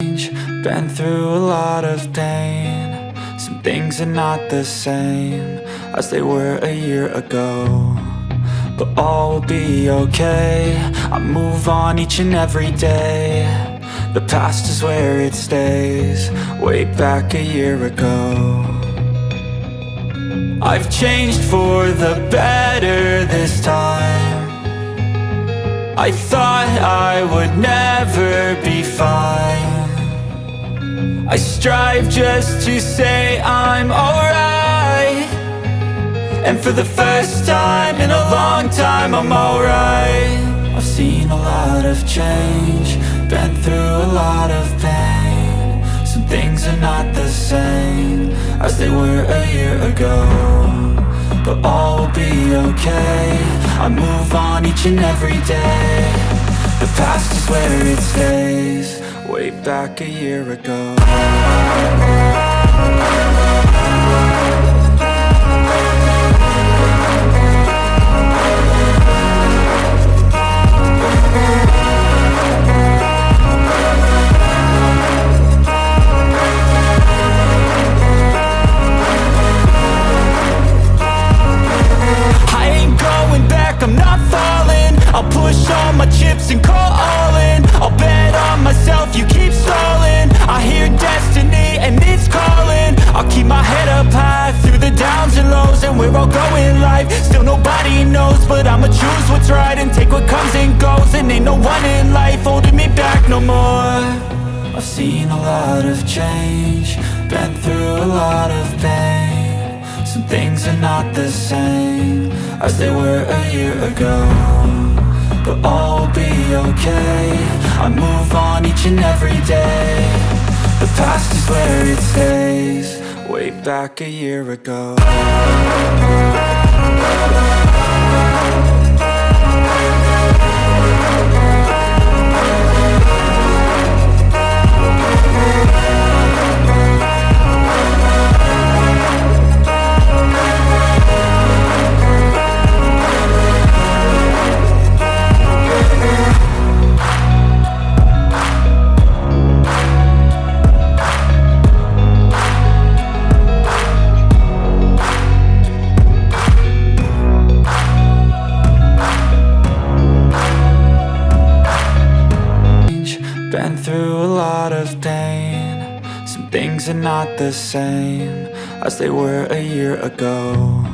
Been through a lot of pain. Some things are not the same as they were a year ago, but all will be okay. I move on each and every day. The past is where it stays, way back a year ago. I've changed for the better this time. I thought I would never be fine. I strive just to say I'm alright, and for the first time in a long time I'm alright. I've seen a lot of change, been through a lot of pain. Some things are not the same as they were a year ago, but all will be okay. I move on each and every day. The past is where it stays, way back a year ago. I'm not falling. I'll push all my chips and call all in. I'll bet on myself, you keep stalling. I hear destiny and it's calling. I'll keep my head up high through the downs and lows, and we're all going live. Still nobody knows, but I'ma choose what's right and take what comes and goes. And ain't no one in life holding me back no more. I've seen a lot of change, been through a lot of pain. Some things are not the same as they were a year ago, but all will be okay. I move on each and every day. The past is where it stays, way back a year ago. Been through a lot of pain. Some things are not the same as they were a year ago,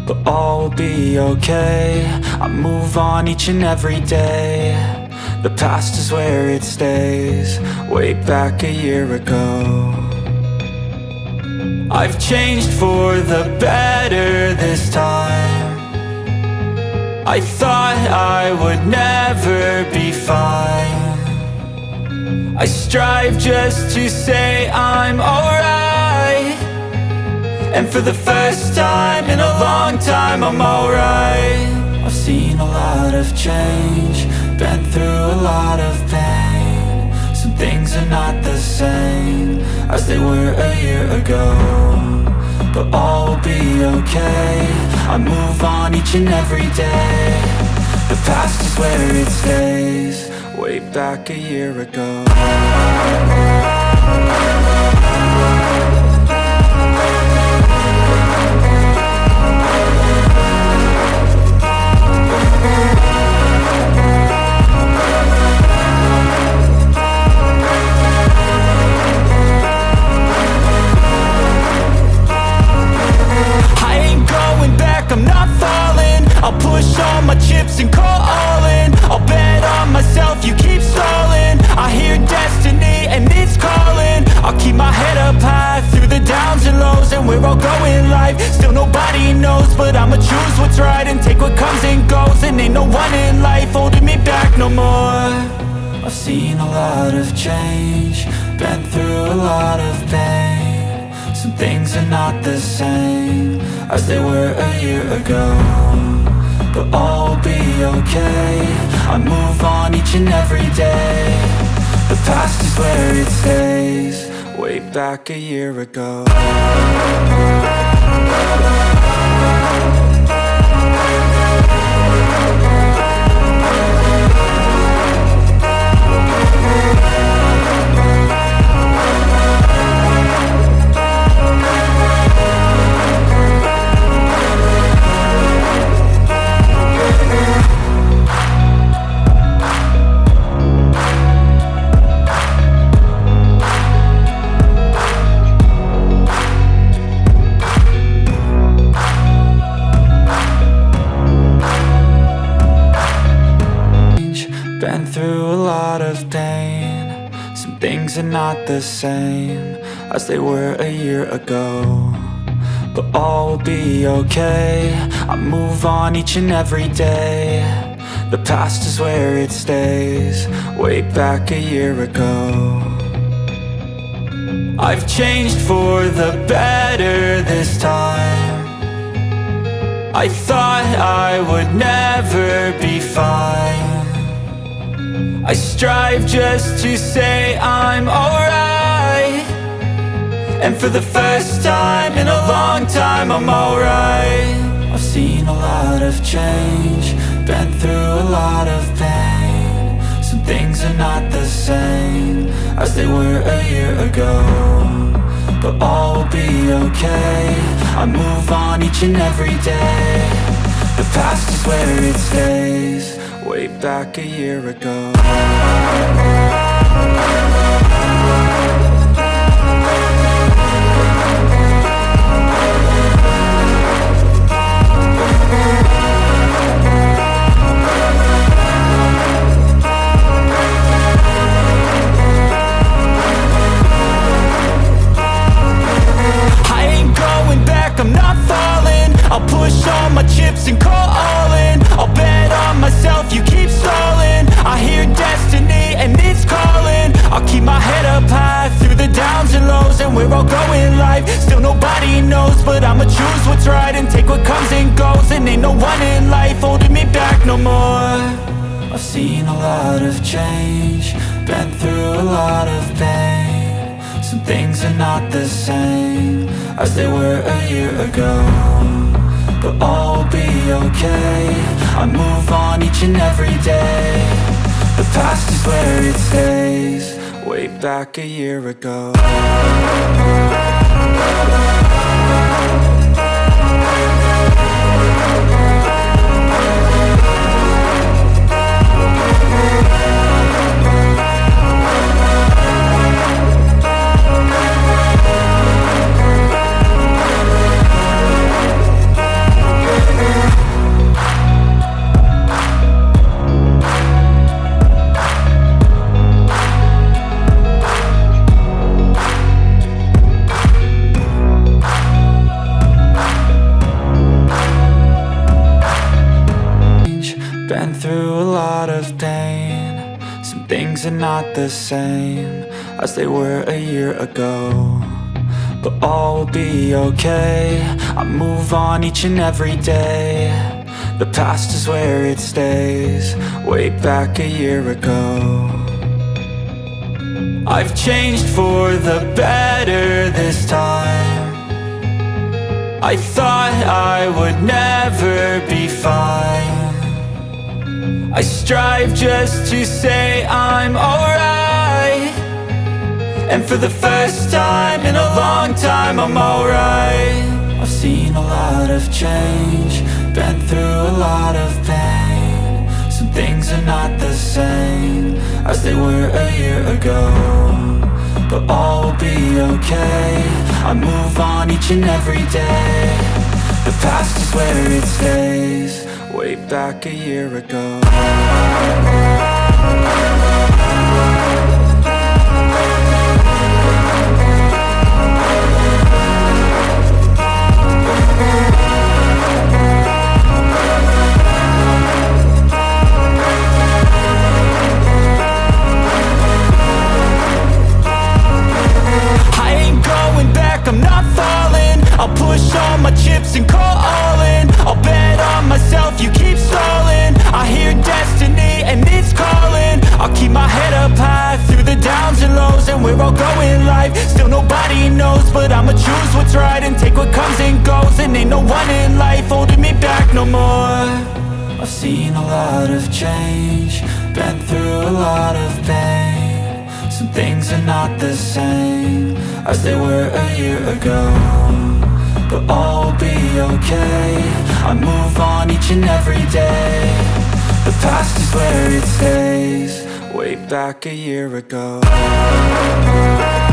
but all will be okay. I move on each and every day. The past is where it stays, way back a year ago. I've changed for the better this time. I thought I would never be fine. I strive just to say I'm alright, and for the first time in a long time I'm alright. I've seen a lot of change, been through a lot of pain. Some things are not the same as they were a year ago, but all will be okay. I move on each and every day. The past is where it stays, way back a year ago. I ain't going back, I'm not falling. I'll push all my chips and call all in. I'll bet on myself, you keep stalling. I hear destiny and it's calling. I'll keep my head up high through the downs and lows, and we're all going live. Still nobody knows, but I'ma choose what's right and take what comes and goes. And ain't no one in life holding me back no more. I've seen a lot of change, been through a lot of pain. Some things are not the same as they were a year ago, but all will be okay. I move on each and every day. The past is where it stays, way back a year ago. things are not the same as they were a year ago, but all will be okay. I move on each and every day. The past is where it stays, way back a year ago. I've changed for the better this time. I thought I would never be fine. I strive just to say I'm alright, and for the first time in a long time I'm alright. I've seen a lot of change, been through a lot of pain. Some things are not the same as they were a year ago, but all will be okay. I move on each and every day. The past is where it stays, way back a year ago. I'm not falling, I'll push all my chips and call all in. I'll bet on myself, you keep stalling. I hear destiny and it's calling. I'll keep my head up high through the downs and lows, and we're all going live. Still nobody knows, but I'ma choose what's right and take what comes and goes. And ain't no one in life holding me back no more. I've seen a lot of change, been through a lot of pain. Some things are not the same as they were a year ago, but all will be okay. I move on each and every day. The past is where it stays, way back a year ago. Been through a lot of pain. Some things are not the same as they were a year ago, but all will be okay. I move on each and every day. The past is where it stays, way back a year ago. I've changed for the better this time. I thought I would never be fine. I strive just to say I'm alright, and for the first time in a long time I'm alright. I've seen a lot of change, been through a lot of pain. Some things are not the same as they were a year ago, but all will be okay. I move on each and every day. The past is where it stays, way back a year ago. I ain't going back, I'm not falling. I'll push all my chips and call all in. I'll bet on myself, you keep stalling. I hear destiny and it's calling. I'll keep my head up high through the downs and lows, and we're all going live. Still nobody knows, but I'ma choose what's right and take what comes and goes. And ain't no one in life holding me back no more. I've seen a lot of change, been through a lot of pain. Some things are not the same as they were a year ago, but all will be okay. I move on each and every day. The past is where it stays, way back a year ago.